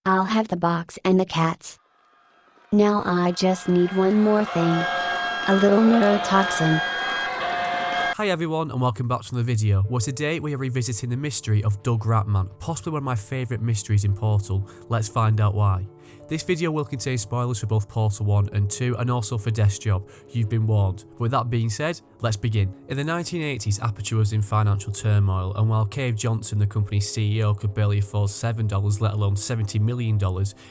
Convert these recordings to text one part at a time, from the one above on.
I'll have the box and the cats. Now I just need one more thing. A little neurotoxin. Hi everyone and welcome back to another video, where today we are revisiting the mystery of Doug Rattmann, possibly one of my favourite mysteries in Portal. Let's find out why. This video will contain spoilers for both Portal 1 and 2 and also for Death's Job. You've been warned. With that being said, let's begin. In the 1980s, Aperture was in financial turmoil, and while Cave Johnson, the company's CEO, could barely afford $7, let alone $70 million,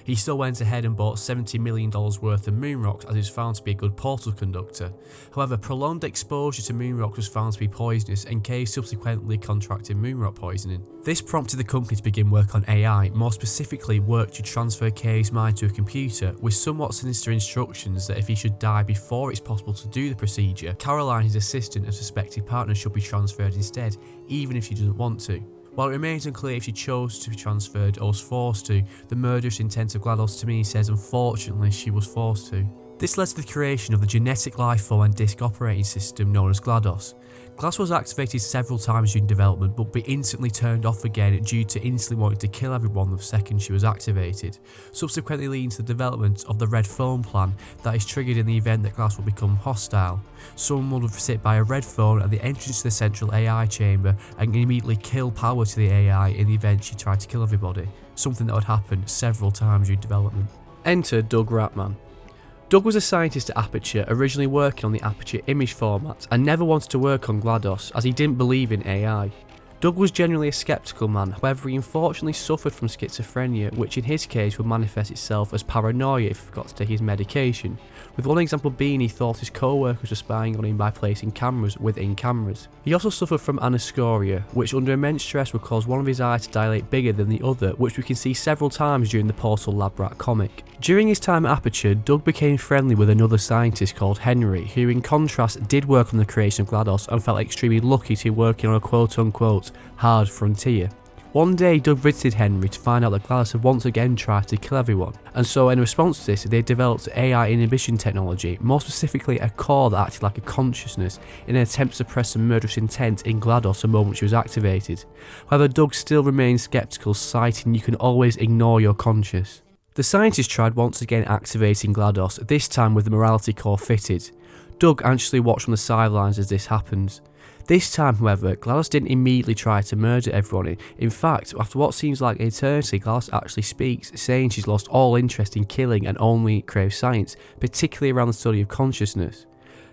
he still went ahead and bought $70 million worth of moon rocks as it was found to be a good portal conductor. However, prolonged exposure to moon rocks was found to be poisonous, and Cave subsequently contracted moon rock poisoning. This prompted the company to begin work on AI, more specifically work to transfer Cave's mind to a computer, with somewhat sinister instructions that if he should die before it's possible to do the procedure, Caroline, his assistant and suspected partner, should be transferred instead, even if she doesn't want to. While it remains unclear if she chose to be transferred or was forced to, the murderous intent of GLaDOS to me says unfortunately she was forced to. This led to the creation of the genetic lifeform and disk operating system known as GLaDOS. GLaDOS was activated several times during development but be instantly turned off again due to instantly wanting to kill everyone the second she was activated, subsequently leading to the development of the red phone plan that is triggered in the event that GLaDOS will become hostile. Someone would sit by a red phone at the entrance to the central AI chamber and immediately kill power to the AI in the event she tried to kill everybody, something that would happen several times during development. Enter Doug Rattmann. Doug was a scientist at Aperture, originally working on the Aperture image format, and never wanted to work on GLaDOS as he didn't believe in AI. Doug was generally a skeptical man, however he unfortunately suffered from schizophrenia, which in his case would manifest itself as paranoia if he forgot to take his medication, with one example being he thought his co-workers were spying on him by placing cameras within cameras. He also suffered from anoscoria, which under immense stress would cause one of his eyes to dilate bigger than the other, which we can see several times during the Portal Lab Rat comic. During his time at Aperture, Doug became friendly with another scientist called Henry, who in contrast did work on the creation of GLaDOS and felt extremely lucky to be working on a quote-unquote hard frontier. One day Doug visited Henry to find out that GLaDOS had once again tried to kill everyone, and so in response to this they developed AI inhibition technology, more specifically a core that acted like a consciousness in an attempt to suppress the murderous intent in GLaDOS the moment she was activated. However, Doug still remained skeptical, citing you can always ignore your conscious. The scientist tried once again activating GLaDOS, this time with the morality core fitted. Doug anxiously watched from the sidelines as this happens. This time, however, GLaDOS didn't immediately try to murder everyone. In fact, after what seems like eternity, GLaDOS actually speaks, saying she's lost all interest in killing and only craves science, particularly around the study of consciousness.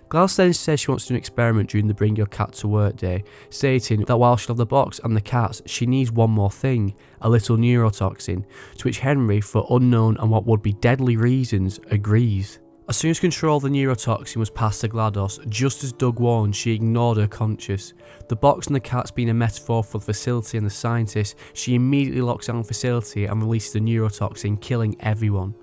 GLaDOS then says she wants to do an experiment during the Bring Your Cat to Work day, stating that while she'll have the box and the cats, she needs one more thing, a little neurotoxin, to which Henry, for unknown and what would be deadly reasons, agrees. As soon as control of the neurotoxin was passed to GLaDOS, just as Doug warned, she ignored her conscious. The box and the cats being a metaphor for the facility and the scientist, she immediately locks down the facility and releases the neurotoxin, killing everyone.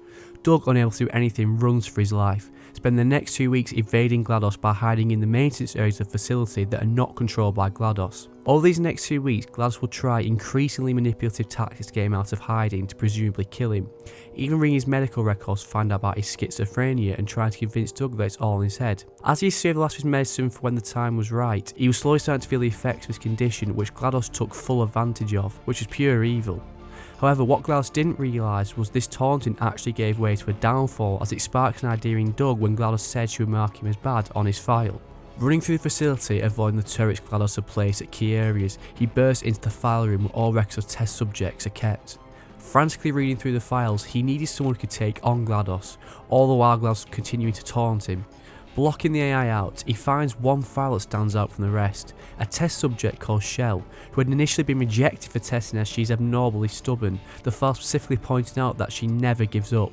Doug, unable to do anything, runs for his life, spending the next 2 weeks evading GLaDOS by hiding in the maintenance areas of the facility that are not controlled by GLaDOS. Over these next 2 weeks, GLaDOS will try increasingly manipulative tactics to get him out of hiding to presumably kill him, even reading his medical records to find out about his schizophrenia and trying to convince Doug that it's all in his head. As he saved the last of his medicine for when the time was right, he was slowly starting to feel the effects of his condition, which GLaDOS took full advantage of, which was pure evil. However, what GLaDOS didn't realise was this taunting actually gave way to a downfall, as it sparked an idea in Doug when GLaDOS said she would mark him as bad on his file. Running through the facility, avoiding the turrets GLaDOS had placed at key areas, he burst into the file room where all records of test subjects are kept. Frantically reading through the files, he needed someone who could take on GLaDOS, all the while GLaDOS continuing to taunt him. Blocking the AI out, he finds one file that stands out from the rest, a test subject called Shell, who had initially been rejected for testing as she's abnormally stubborn, the file specifically pointing out that she never gives up.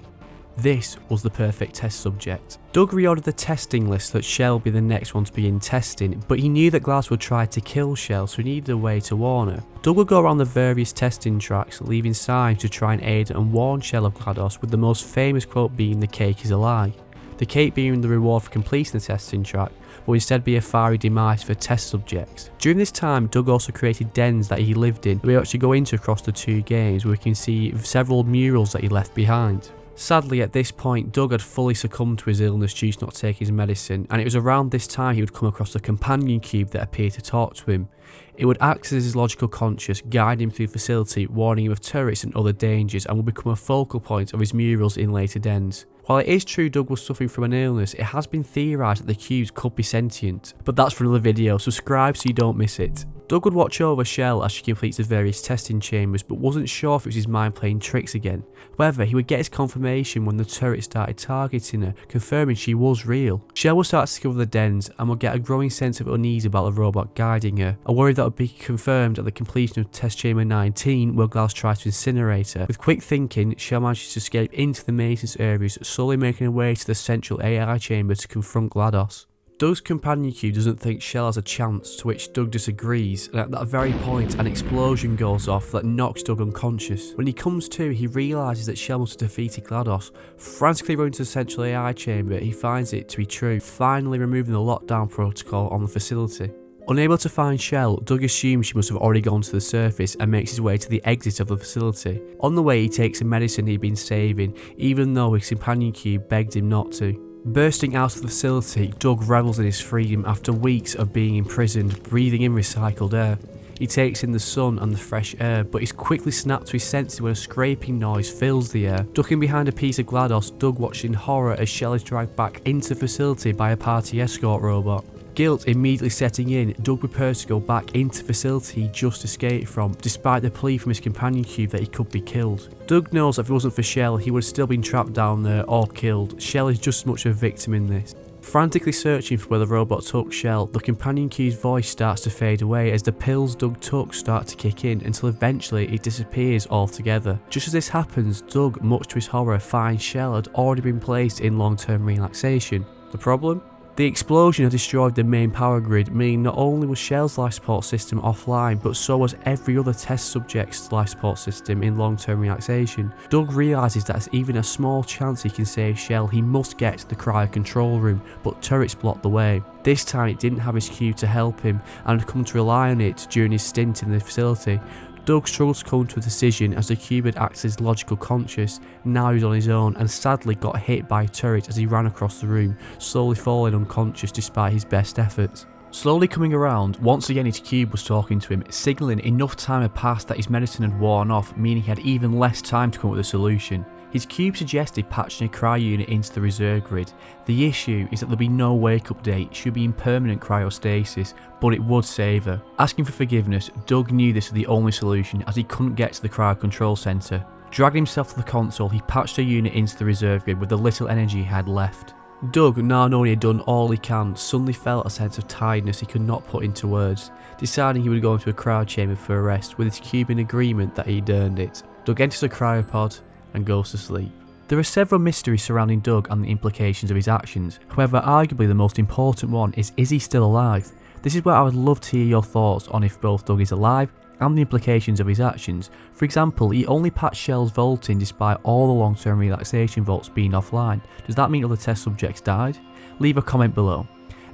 This was the perfect test subject. Doug reordered the testing list so that Shell would be the next one to begin testing, but he knew that GLaDOS would try to kill Shell, so he needed a way to warn her. Doug would go around the various testing tracks, leaving signs to try and aid and warn Shell of GLaDOS, with the most famous quote being "the cake is a lie." The cake being the reward for completing the testing track, but would instead be a fiery demise for test subjects. During this time, Doug also created dens that he lived in that we actually go into across the 2 games, where we can see several murals that he left behind. Sadly, at this point, Doug had fully succumbed to his illness due to not taking his medicine, and it was around this time he would come across a companion cube that appeared to talk to him. It would act as his logical conscience, guide him through the facility, warning him of turrets and other dangers, and would become a focal point of his murals in later dens. While it is true Doug was suffering from an illness, it has been theorised that the cubes could be sentient. But that's for another video, subscribe so you don't miss it. Doug would watch over Shell as she completes the various testing chambers, but wasn't sure if it was his mind playing tricks again. However, he would get his confirmation when the turret started targeting her, confirming she was real. Shell would start to discover the dens and would get a growing sense of unease about the robot guiding her, a worry that would be confirmed at the completion of test chamber 19 where GLaDOS tries to incinerate her. With quick thinking, Shell manages to escape into the maintenance areas, slowly making her way to the central AI chamber to confront GLaDOS. Doug's companion cube doesn't think Shell has a chance, to which Doug disagrees, and at that very point an explosion goes off that knocks Doug unconscious. When he comes to, he realises that Shell must have defeated GLaDOS. Frantically running to the central AI chamber, he finds it to be true, finally removing the lockdown protocol on the facility. Unable to find Shell, Doug assumes she must have already gone to the surface and makes his way to the exit of the facility. On the way, he takes the medicine he'd been saving, even though his companion cube begged him not to. Bursting out of the facility, Doug revels in his freedom after weeks of being imprisoned, breathing in recycled air. He takes in the sun and the fresh air, but is quickly snapped to his senses when a scraping noise fills the air. Ducking behind a piece of GLaDOS, Doug watches in horror as Shell is dragged back into the facility by a party escort robot. Guilt immediately setting in, Doug prepares to go back into the facility he just escaped from, despite the plea from his companion cube that he could be killed. Doug knows that if it wasn't for Shell, he would have still been trapped down there or killed. Shell is just as much a victim in this. Frantically searching for where the robot took Shell, the companion cube's voice starts to fade away as the pills Doug took start to kick in until eventually it disappears altogether. Just as this happens, Doug, much to his horror, finds Shell had already been placed in long-term relaxation. The problem? The explosion had destroyed the main power grid, meaning not only was Shell's life support system offline, but so was every other test subject's life support system in long-term relaxation. Doug realises that there's even a small chance he can save Shell, he must get to the cryo control room, but turrets blocked the way. This time it didn't have his cube to help him, and had come to rely on it during his stint in the facility. Doug struggled to come to a decision as the cube had acted as logical conscious. Now he was on his own and sadly got hit by a turret as he ran across the room, slowly falling unconscious despite his best efforts. Slowly coming around, once again his cube was talking to him, signalling enough time had passed that his medicine had worn off, meaning he had even less time to come up with a solution. His cube suggested patching a cryo unit into the reserve grid. The issue is that there'll be no wake-up date, she'll be in permanent cryostasis, but it would save her. Asking for forgiveness, Doug knew this was the only solution as he couldn't get to the cryo control centre. Dragging himself to the console, he patched a unit into the reserve grid with the little energy he had left. Doug, now knowing he had done all he can, suddenly felt a sense of tiredness he could not put into words. Deciding he would go into a cryo chamber for a rest, with his cube in agreement that he'd earned it. Doug enters a cryopod and goes to sleep. There are several mysteries surrounding Doug and the implications of his actions. However, arguably the most important one is he still alive? This is where I would love to hear your thoughts on if both Doug is alive and the implications of his actions. For example, he only patched Shell's vaulting despite all the long-term relaxation vaults being offline. Does that mean other test subjects died? Leave a comment below.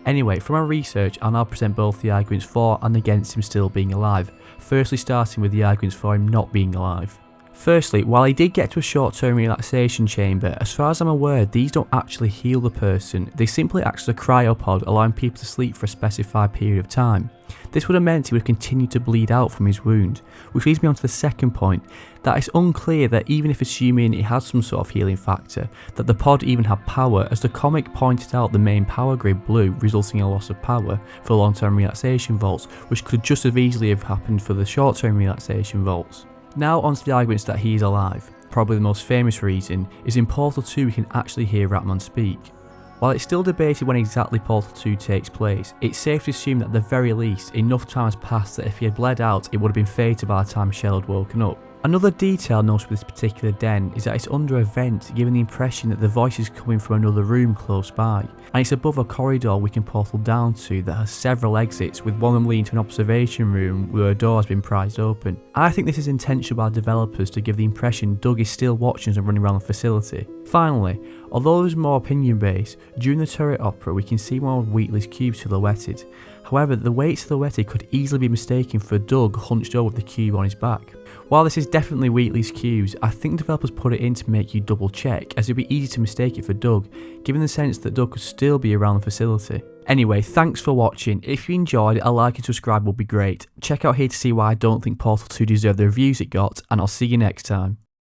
Anyway, from our research, I'll now present both the arguments for and against him still being alive, firstly starting with the arguments for him not being alive. Firstly, while he did get to a short-term relaxation chamber, as far as I'm aware, these don't actually heal the person, they simply act as a cryopod, allowing people to sleep for a specified period of time. This would have meant he would continue to bleed out from his wound, which leads me on to the second point, that it's unclear that even if assuming it has some sort of healing factor, that the pod even had power, as the comic pointed out the main power grid blew, resulting in a loss of power for long-term relaxation vaults, which could just as easily have happened for the short-term relaxation vaults. Now onto the arguments that he is alive. Probably the most famous reason is in Portal 2 we can actually hear Rattmann speak. While it's still debated when exactly Portal 2 takes place, it's safe to assume that at the very least enough time has passed that if he had bled out it would have been fated by the time Shell had woken up. Another detail noted with this particular den is that it's under a vent, giving the impression that the voice is coming from another room close by, and it's above a corridor we can portal down to that has several exits, with one of them leading to an observation room where a door has been prized open. I think this is intentional by developers to give the impression Doug is still watching us and running around the facility. Finally, although there's more opinion based, during the turret opera we can see one of Wheatley's cubes silhouetted. However, the way it's silhouetted could easily be mistaken for Doug hunched over with the cube on his back. While this is definitely Wheatley's cues, I think developers put it in to make you double check, as it would be easy to mistake it for Doug, given the sense that Doug could still be around the facility. Anyway, thanks for watching. If you enjoyed, a like and subscribe would be great. Check out here to see why I don't think Portal 2 deserved the reviews it got, and I'll see you next time.